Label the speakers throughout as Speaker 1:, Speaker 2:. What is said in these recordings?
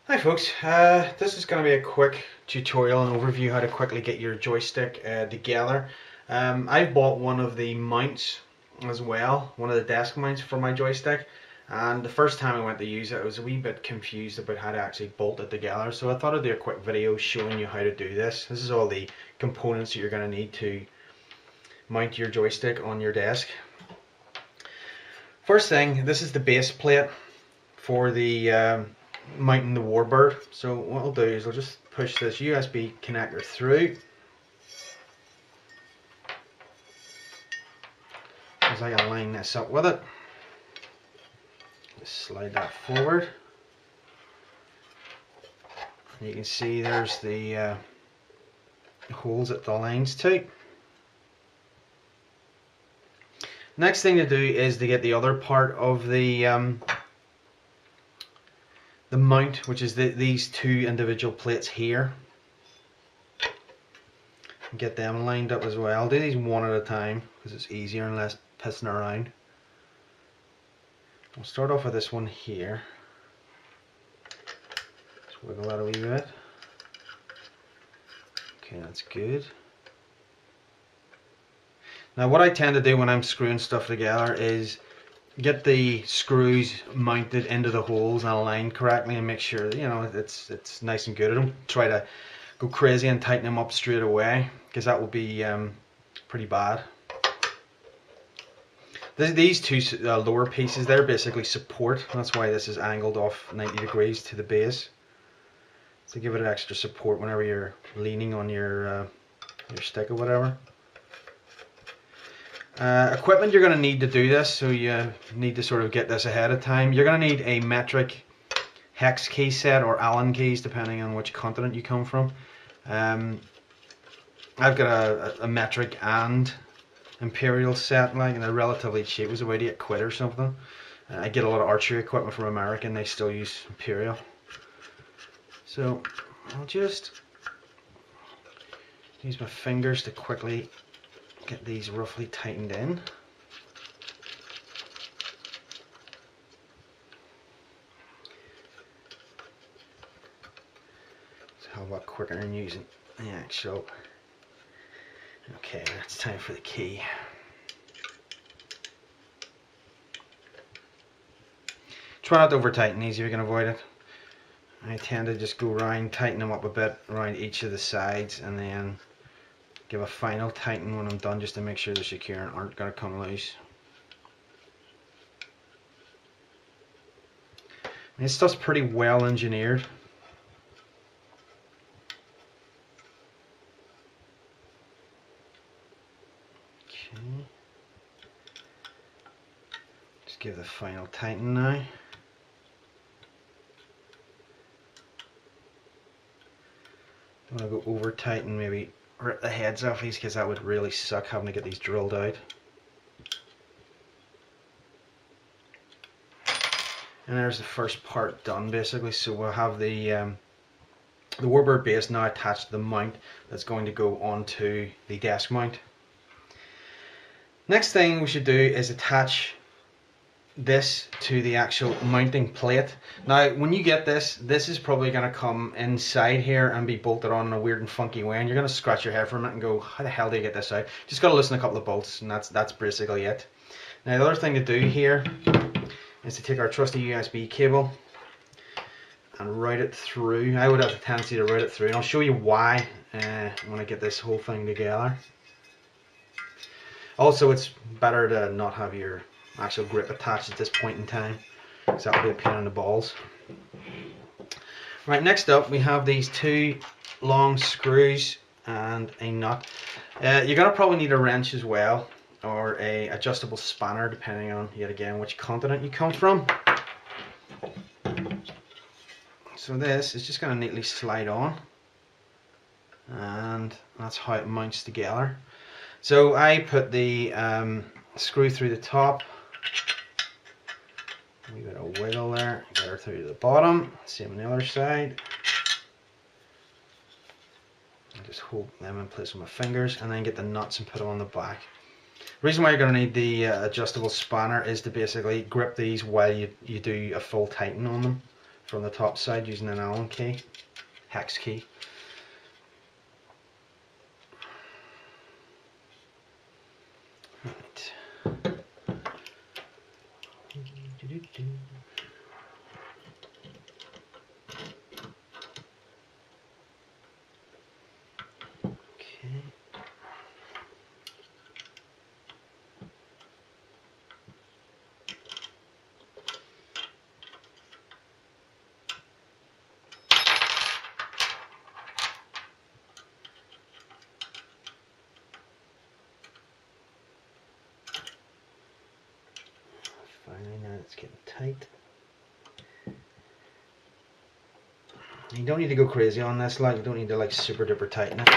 Speaker 1: Hi folks, this is going to be a quick tutorial and overview how to quickly get your joystick together. I've bought one of the mounts as well, one of the desk mounts for my joystick, and the first time I went to use it I was a wee bit confused about how to actually bolt it together, so I thought I'd do a quick video showing you how to do this. This is all the components that you're going to need to mount your joystick on your desk. First thing, this is the base plate for the mounting the warbrd. So what I'll do is I'll just push this USB connector through as I can line this up with it. Just slide that forward. And you can see there's the holes it aligns to. Next thing to do is to get the other part of the mount, which is these two individual plates here. Get them lined up as well. Do these one at a time because it's easier and less pissing around. We'll start off with this one here. Just wiggle that a wee bit. Okay, that's good. Now what I tend to do when I'm screwing stuff together is get the screws mounted into the holes and aligned correctly and make sure that, you know, it's nice and good. I don't try to go crazy and tighten them up straight away because that will be pretty bad. These two lower pieces, they're basically support. That's why this is angled off 90 degrees to the base, to give it an extra support whenever you're leaning on your stick or whatever. Equipment you're going to need to do this, so you need to sort of get this ahead of time. You're going to need a metric hex key set or Allen keys depending on which continent you come from. I've got a metric and imperial set, like, and they're relatively cheap. It was about £8 or something. I get a lot of archery equipment from America and they still use imperial. So I'll just use my fingers to quickly get these roughly tightened in. It's a hell of a lot quicker than using the actual. Okay, it's time for the key. Try not to over tighten these if you can avoid it. I tend to just go around, tighten them up a bit around each of the sides, and then give a final tighten when I'm done, just to make sure they're secure and aren't going to come loose. This stuff's pretty well engineered. Okay. Just give the final tighten now. I'm going to go over tighten, maybe rip the heads off these, because that would really suck having to get these drilled out. And there's the first part done basically. So we'll have the warbrd base now attached to the mount that's going to go onto the desk mount. Next thing we should do is attach this to the actual mounting plate. Now when you get this, this is probably going to come inside here and be bolted on in a weird and funky way, and you're going to scratch your head for a minute and go, how the hell do you get this out? Just got to loosen a couple of bolts, and that's basically it. Now the other thing to do here is to take our trusty USB cable and route it through. I would have a tendency to route it through, and I'll show you why when I get this whole thing together. Also, it's better to not have your actual grip attached at this point in time, because that will be a pain in the balls. Right, next up we have these two long screws and a nut. You're going to probably need a wrench as well, or a adjustable spanner depending on, yet again, which continent you come from. So this is just going to neatly slide on, and that's how it mounts together. So I put the screw through the top. We got a wiggle there, get her through to the bottom, same on the other side. And just hold them in place with my fingers, and then get the nuts and put them on the back. The reason why you're going to need the adjustable spanner is to basically grip these while you do a full tighten on them from the top side using an Allen key, hex key. Right. Okay. Finally, now it's getting tight. You don't need to go crazy on this, like you don't need to like super duper tighten it.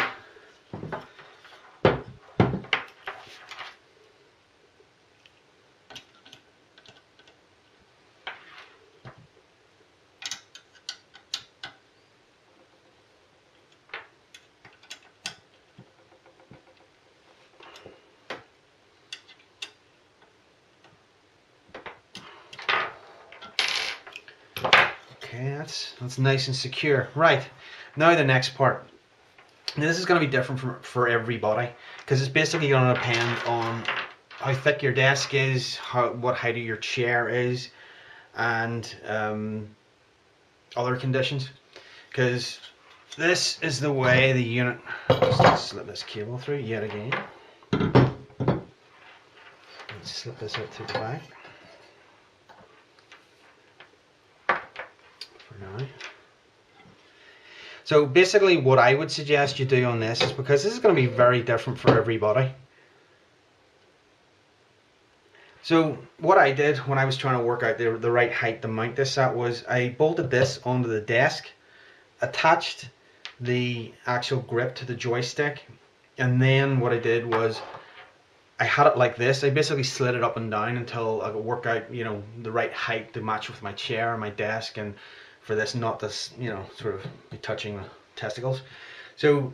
Speaker 1: Okay, that's nice and secure. Right, now the next part. Now this is going to be different for everybody because it's basically going to depend on how thick your desk is, what height of your chair is, and other conditions. Because this is the way the unit. Just slip this cable through yet again. Let's slip this out to the back. Now. So basically what I would suggest you do on this is, because this is going to be very different for everybody. So what I did when I was trying to work out the right height to mount this at was I bolted this onto the desk, attached the actual grip to the joystick, and then what I did was I had it like this. I basically slid it up and down until I could work out, you know, the right height to match with my chair and my desk, and for this not to, you know, sort of be touching the testicles. So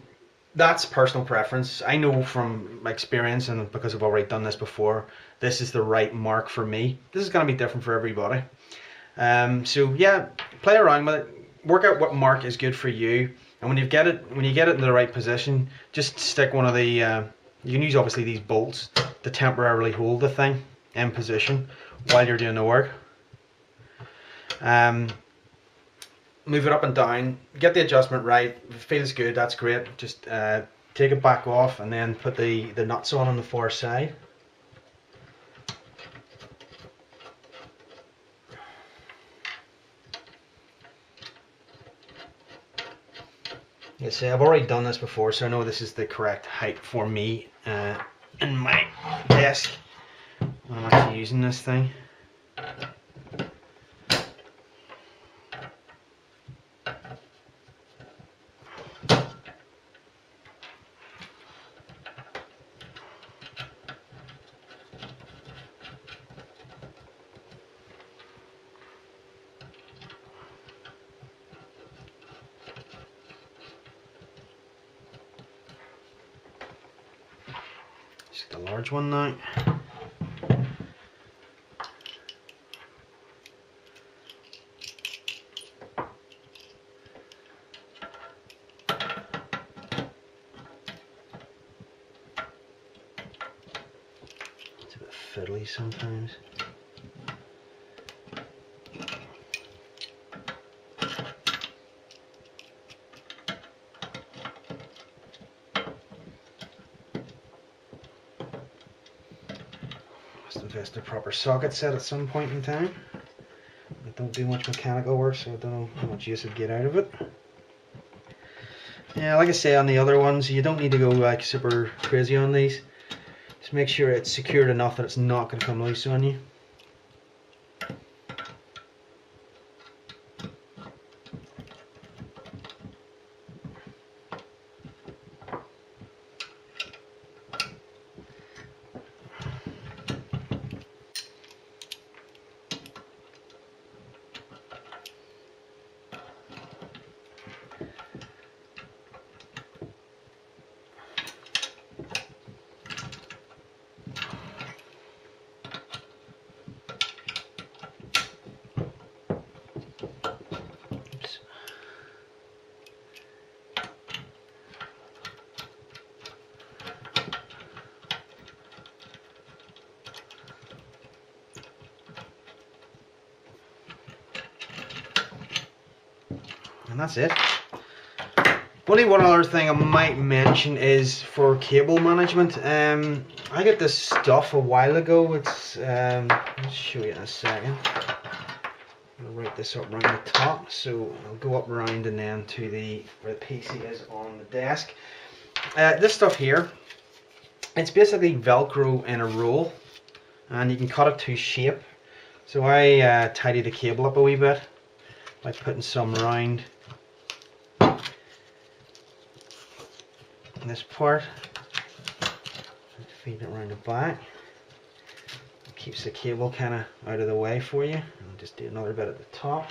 Speaker 1: that's personal preference. I know from my experience, and because I've already done this before, this is the right mark for me. This is going to be different for everybody. So yeah, play around with it, work out what mark is good for you, and when you get it in the right position, just stick one of the you can use obviously these bolts to temporarily hold the thing in position while you're doing the work. Move it up and down, get the adjustment right. If it feels good, that's great. Just take it back off and then put the nuts on the far side. Yes, I've already done this before, so I know this is the correct height for me in my desk when I'm actually using this thing. Just the large one now. It's a bit fiddly sometimes. Invest a proper socket set at some point in time. I don't do much mechanical work, so I don't know how much use I'd get out of it. Yeah, like I say on the other ones, you don't need to go like super crazy on these. Just make sure it's secured enough that it's not going to come loose on you. And that's it. Only one other thing I might mention is for cable management. I got this stuff a while ago. It's I'll show you in a second. I'll write this up around the top, so I'll go up around and then to where the PC is on the desk. This stuff here, it's basically Velcro in a roll, and you can cut it to shape. So I tidy the cable up a wee bit by putting some around this part, feed it around the back. It keeps the cable kind of out of the way for you. And just do another bit at the top.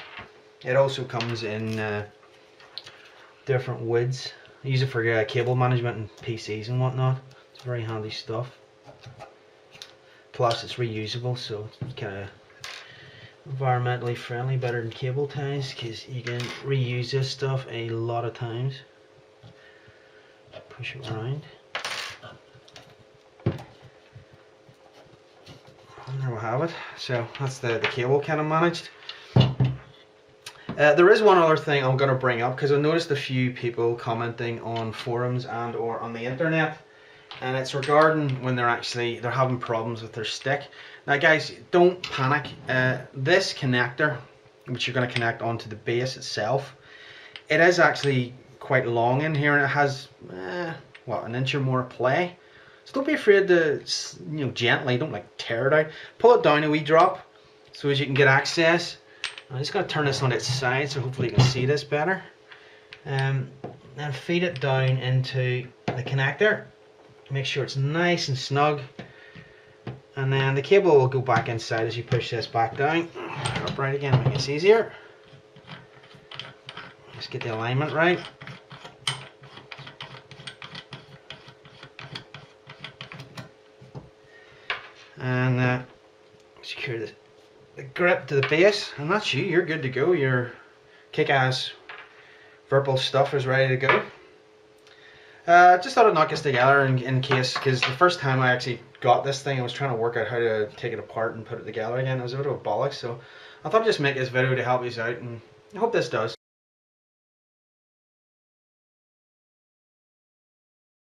Speaker 1: It also comes in different widths. I use it for cable management and PCs and whatnot. It's very handy stuff. Plus it's reusable, so it's kind of environmentally friendly, better than cable ties, because you can reuse this stuff a lot of times. Push it around. And there we have it. So that's the cable kind of managed. There is one other thing I'm going to bring up, because I noticed a few people commenting on forums and or on the internet, and it's regarding when they're having problems with their stick. Now guys, don't panic. This connector, which you're going to connect onto the base itself, it is actually quite long in here, and it has what, an inch or more of play. So don't be afraid to, gently, don't like tear it out. Pull it down a wee drop so as you can get access. I'm just going to turn this on its side so hopefully you can see this better. And feed it down into the connector. Make sure it's nice and snug. And then the cable will go back inside as you push this back down. Upright again, make it easier. Just get the alignment right. And secure the grip to the base, and that's you're good to go. Your kick-ass Virpil stuff is ready to go. Just thought I'd knock this together in case, because the first time I actually got this thing, I was trying to work out how to take it apart and put it together again. It was a bit of a bollocks, so I thought I'd just make this video to help you out, and I hope this does.